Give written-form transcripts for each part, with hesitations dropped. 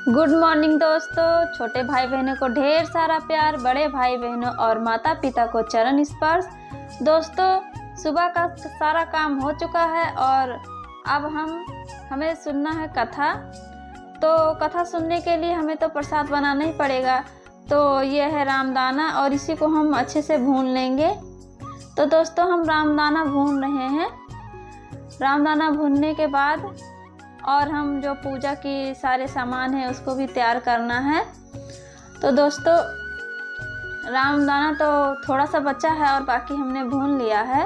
Good morning दोस्तों। छोटे भाई बहनों को ढेर सारा प्यार, बड़े भाई बहनों और माता पिता को चरण स्पर्श। दोस्तों, सुबह का सारा काम हो चुका है और अब हमें सुनना है कथा। तो कथा सुनने के लिए हमें तो प्रसाद बनाना ही पड़ेगा। तो ये है रामदाना और इसी को हम अच्छे से भून लेंगे। तो दोस्तों, हम रामदाना भून रहे हैं। रामदाना भूनने के बाद और हम जो पूजा की सारे सामान हैं उसको भी तैयार करना है। तो दोस्तों, रामदाना तो थोड़ा सा बचा है और बाकी हमने भून लिया है।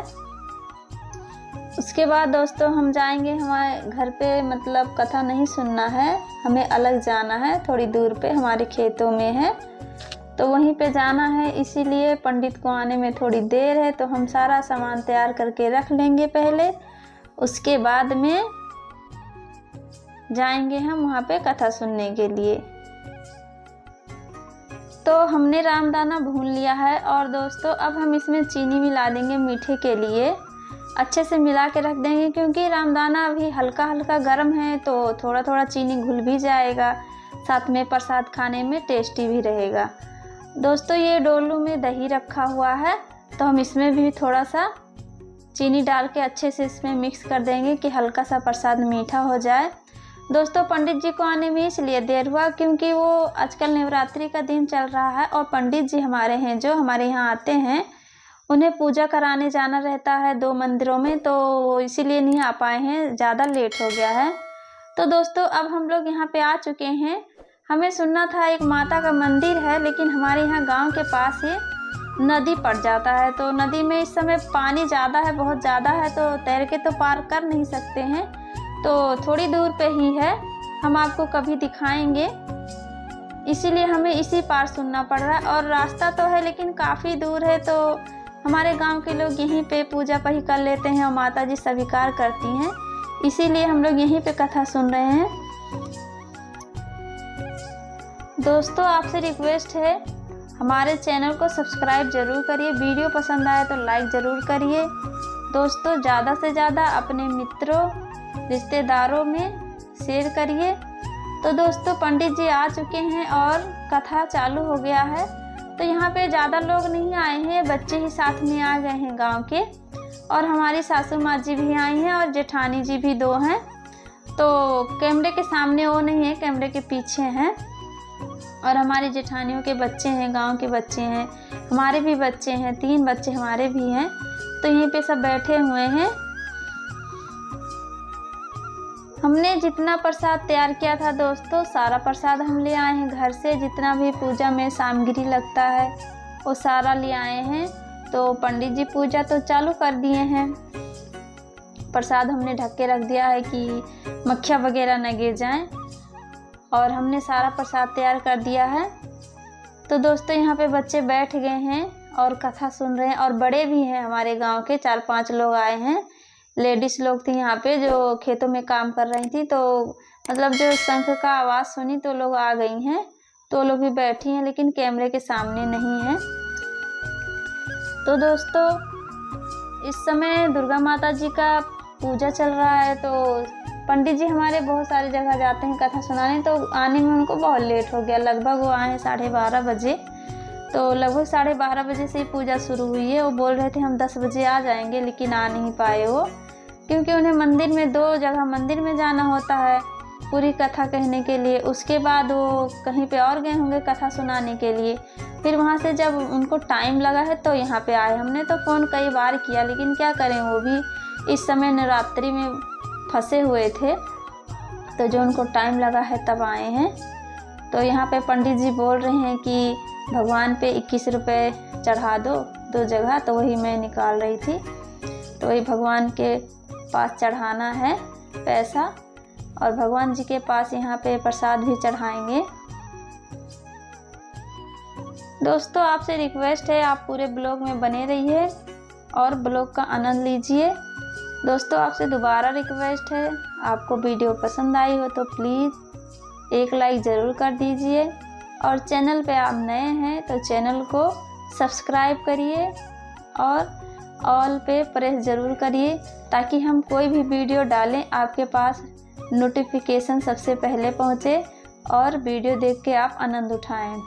उसके बाद दोस्तों हम जाएंगे हमारे घर पे, मतलब कथा नहीं सुनना है, हमें अलग जाना है, थोड़ी दूर पे हमारे खेतों में है, तो वहीं पे जाना है। इसीलिए पंडित को आने में थोड़ी देर है, तो हम सारा सामान तैयार करके रख लेंगे पहले। उसके बाद में जाएंगे हम वहाँ पे कथा सुनने के लिए। तो हमने रामदाना भून लिया है और दोस्तों अब हम इसमें चीनी मिला देंगे मीठे के लिए। अच्छे से मिला के रख देंगे क्योंकि रामदाना अभी हल्का हल्का गर्म है, तो थोड़ा थोड़ा चीनी घुल भी जाएगा, साथ में प्रसाद खाने में टेस्टी भी रहेगा। दोस्तों, ये डोलू में दही रखा हुआ है, तो हम इसमें भी थोड़ा सा चीनी डाल के अच्छे से इसमें मिक्स कर देंगे कि हल्का सा प्रसाद मीठा हो जाए। दोस्तों, पंडित जी को आने में इसलिए देर हुआ क्योंकि वो आजकल नवरात्रि का दिन चल रहा है और पंडित जी हमारे हैं जो हमारे यहाँ आते हैं, उन्हें पूजा कराने जाना रहता है 2 मंदिरों में, तो इसीलिए नहीं आ पाए हैं, ज़्यादा लेट हो गया है। तो दोस्तों, अब हम लोग यहाँ पे आ चुके हैं। हमें सुनना था, एक माता का मंदिर है लेकिन हमारे यहाँ गाँव के पास ही नदी पड़ जाता है, तो नदी में इस समय पानी ज़्यादा है, बहुत ज़्यादा है, तो तैर के तो पार कर नहीं सकते हैं, तो थोड़ी दूर पे ही है, हम आपको कभी दिखाएंगे। इसीलिए हमें इसी पार सुनना पड़ रहा है और रास्ता तो है लेकिन काफ़ी दूर है, तो हमारे गांव के लोग यहीं पे पूजा पाठ कर लेते हैं और माता जी स्वीकार करती हैं, इसीलिए हम लोग यहीं पे कथा सुन रहे हैं। दोस्तों, आपसे रिक्वेस्ट है, हमारे चैनल को सब्सक्राइब ज़रूर करिए, वीडियो पसंद आए तो लाइक ज़रूर करिए। दोस्तों, ज़्यादा से ज़्यादा अपने मित्रों रिश्तेदारों में शेयर करिए। तो दोस्तों, पंडित जी आ चुके हैं और कथा चालू हो गया है। तो यहाँ पे ज़्यादा लोग नहीं आए हैं, बच्चे ही साथ में आ गए हैं गांव के, और हमारी सासू माँ जी भी आई हैं और जेठानी जी भी 2 हैं। तो कैमरे के सामने वो नहीं है, कैमरे के पीछे हैं, और हमारी जेठानियों के बच्चे हैं, गांव के बच्चे हैं, हमारे भी बच्चे हैं, 3 बच्चे हमारे भी हैं। तो यहीं पे सब बैठे हुए हैं। हमने जितना प्रसाद तैयार किया था दोस्तों, सारा प्रसाद हम ले आए हैं घर से, जितना भी पूजा में सामग्री लगता है वो सारा ले आए हैं। तो पंडित जी पूजा तो चालू कर दिए हैं। प्रसाद हमने ढक के रख दिया है कि मक्खियाँ वगैरह न गिर जाएं, और हमने सारा प्रसाद तैयार कर दिया है। तो दोस्तों, यहाँ पे बच्चे बैठ गए हैं और कथा सुन रहे हैं, और बड़े भी हैं, हमारे गाँव के 4-5 लोग आए हैं। लेडीज़ लोग थी यहाँ पे जो खेतों में काम कर रही थी, तो मतलब जो शंख का आवाज़ सुनी तो लोग आ गई हैं, तो लोग भी बैठी हैं लेकिन कैमरे के सामने नहीं हैं। तो दोस्तों, इस समय दुर्गा माता जी का पूजा चल रहा है, तो पंडित जी हमारे बहुत सारी जगह जाते हैं कथा सुनाने, तो आने में उनको बहुत लेट हो गया। लगभग वो आए 12:30 बजे, तो लगभग 12:30 बजे से ही पूजा शुरू हुई है। वो बोल रहे थे हम 10 बजे आ जाएंगे, लेकिन आ नहीं पाए वो, क्योंकि उन्हें मंदिर में 2 जगह मंदिर में जाना होता है पूरी कथा कहने के लिए, उसके बाद वो कहीं पे और गए होंगे कथा सुनाने के लिए। फिर वहाँ से जब उनको टाइम लगा है तो यहाँ पे आए। हमने तो फ़ोन कई बार किया, लेकिन क्या करें, वो भी इस समय नवरात्रि में फंसे हुए थे, तो जो उनको टाइम लगा है तब आए हैं। तो यहाँ पे पंडित जी बोल रहे हैं कि भगवान पे 21 रुपये चढ़ा दो 2 जगह, तो वही मैं निकाल रही थी। तो वही भगवान के पास चढ़ाना है पैसा, और भगवान जी के पास यहाँ पे प्रसाद भी चढ़ाएंगे। दोस्तों, आपसे रिक्वेस्ट है, आप पूरे ब्लॉग में बने रहिए और ब्लॉग का आनंद लीजिए। दोस्तों, आपसे दोबारा रिक्वेस्ट है, आपको वीडियो पसंद आई हो तो प्लीज़ एक लाइक ज़रूर कर दीजिए, और चैनल पे आप नए हैं तो चैनल को सब्सक्राइब करिए और ऑल पे प्रेस ज़रूर करिए, ताकि हम कोई भी वीडियो डालें आपके पास नोटिफिकेशन सबसे पहले पहुँचे। और वीडियो देख के आप आनंद उठाएं।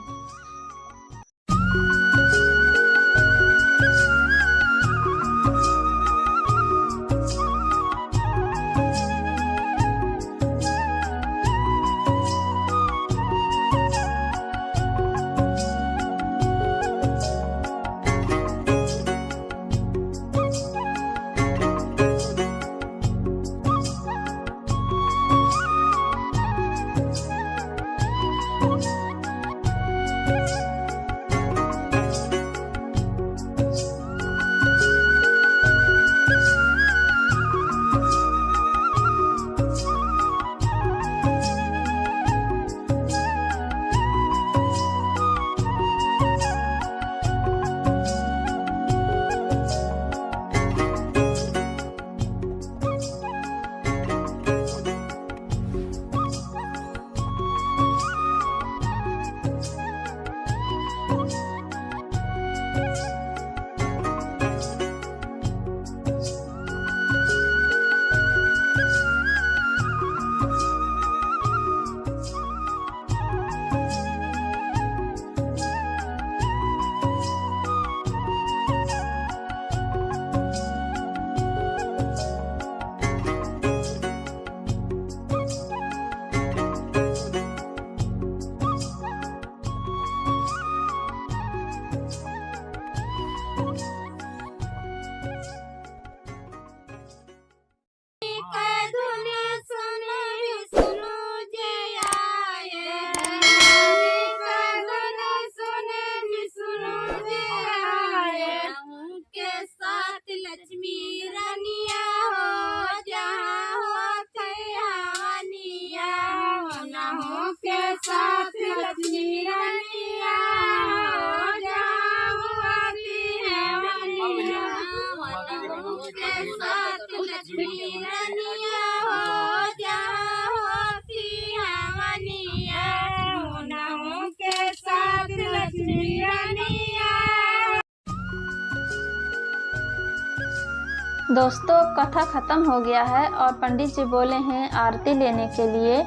दोस्तों कथा ख़त्म हो गया है और पंडित जी बोले हैं आरती लेने के लिए।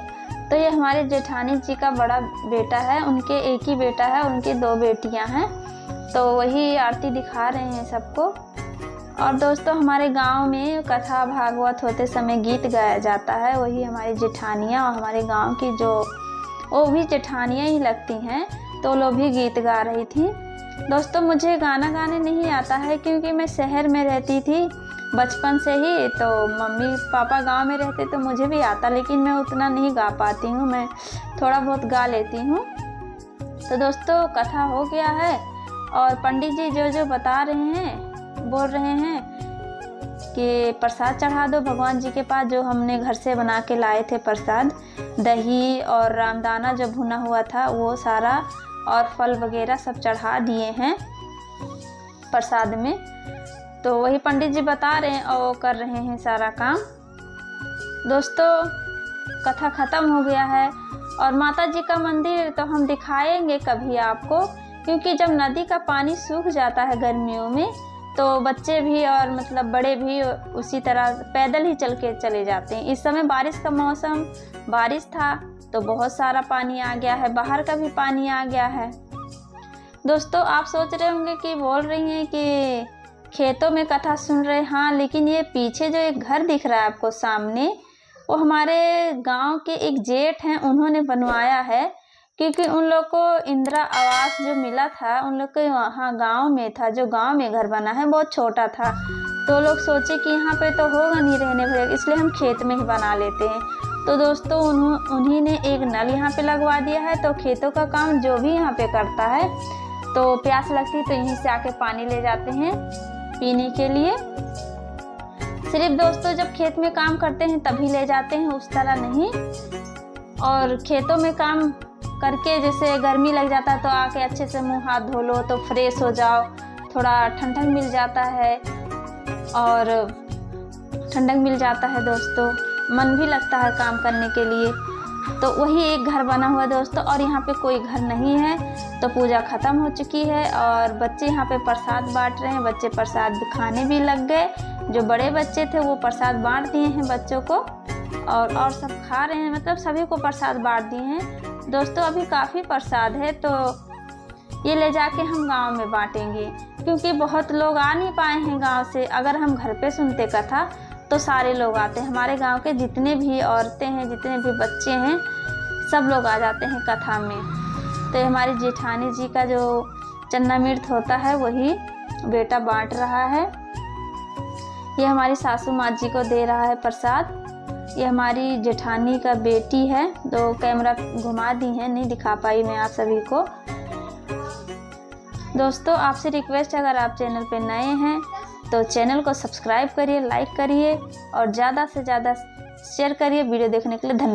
तो ये हमारे जेठानी जी का बड़ा बेटा है, उनके एक ही बेटा है, उनकी 2 बेटियां हैं, तो वही आरती दिखा रहे हैं सबको। और दोस्तों हमारे गांव में कथा भागवत होते समय गीत गाया जाता है, वही हमारी जेठानियाँ और हमारे गांव की जो वो भी जेठानियाँ ही लगती हैं, तो लोग भी गीत गा रही थी। दोस्तों मुझे गाना गाने नहीं आता है क्योंकि मैं शहर में रहती थी बचपन से ही, तो मम्मी पापा गांव में रहते तो मुझे भी आता, लेकिन मैं उतना नहीं गा पाती हूँ, मैं थोड़ा बहुत गा लेती हूँ। तो दोस्तों कथा हो गया है और पंडित जी जो बता रहे हैं, बोल रहे हैं कि प्रसाद चढ़ा दो भगवान जी के पास, जो हमने घर से बना के लाए थे प्रसाद, दही और रामदाना जो भुना हुआ था वो सारा, और फल वगैरह सब चढ़ा दिए हैं प्रसाद में। तो वही पंडित जी बता रहे हैं और वो कर रहे हैं सारा काम। दोस्तों कथा ख़त्म हो गया है और माता जी का मंदिर तो हम दिखाएंगे कभी आपको, क्योंकि जब नदी का पानी सूख जाता है गर्मियों में तो बच्चे भी और मतलब बड़े भी उसी तरह पैदल ही चल के चले जाते हैं। इस समय बारिश का मौसम, बारिश था तो बहुत सारा पानी आ गया है, बाहर का भी पानी आ गया है। दोस्तों आप सोच रहे होंगे कि बोल रही हैं कि खेतों में कथा सुन रहे, हाँ, लेकिन ये पीछे जो एक घर दिख रहा है आपको सामने, वो हमारे गांव के एक जेठ हैं, उन्होंने बनवाया है, क्योंकि उन लोग को इंदिरा आवास जो मिला था उन लोग के वहाँ गांव में था, जो गांव में घर बना है बहुत छोटा था, तो लोग सोचे कि यहाँ पे तो होगा नहीं रहने भरे, इसलिए हम खेत में ही बना लेते हैं। तो दोस्तों उन्हीं ने एक नल यहाँ पे लगवा दिया है, तो खेतों का काम जो भी यहाँ पे करता है तो प्यास लगती है तो यहीं से आके पानी ले जाते हैं पीने के लिए। सिर्फ दोस्तों जब खेत में काम करते हैं तभी ले जाते हैं, उस तरह नहीं। और खेतों में काम करके जैसे गर्मी लग जाता है तो आके अच्छे से मुंह हाथ धो लो तो फ्रेश हो जाओ, थोड़ा ठंडक मिल जाता है और ठंडक मिल जाता है दोस्तों, मन भी लगता है काम करने के लिए। तो वही एक घर बना हुआ दोस्तों, और यहाँ पे कोई घर नहीं है। तो पूजा ख़त्म हो चुकी है और बच्चे यहाँ पे प्रसाद बांट रहे हैं, बच्चे प्रसाद खाने भी लग गए, जो बड़े बच्चे थे वो प्रसाद बांट दिए हैं बच्चों को, और सब खा रहे हैं, मतलब सभी को प्रसाद बांट दिए हैं। दोस्तों अभी काफ़ी प्रसाद है, तो ये ले जाके हम गांव में बांटेंगे, क्योंकि बहुत लोग आ नहीं पाए हैं गांव से। अगर हम घर पे सुनते कथा तो सारे लोग आते हैं, हमारे गांव के जितने भी औरतें हैं, जितने भी बच्चे हैं, सब लोग आ जाते हैं कथा में। तो हमारी जेठानी जी का जो चन्नामृत होता है वही बेटा बांट रहा है। ये हमारी सासू माँ जी को दे रहा है प्रसाद। ये हमारी जेठानी का बेटी है, तो कैमरा घुमा दी है, नहीं दिखा पाई मैं आप सभी को। दोस्तों आपसे रिक्वेस्ट है, अगर आप चैनल पे नए हैं तो चैनल को सब्सक्राइब करिए, लाइक करिए और ज़्यादा से ज़्यादा शेयर करिए। वीडियो देखने के लिए धन्यवाद।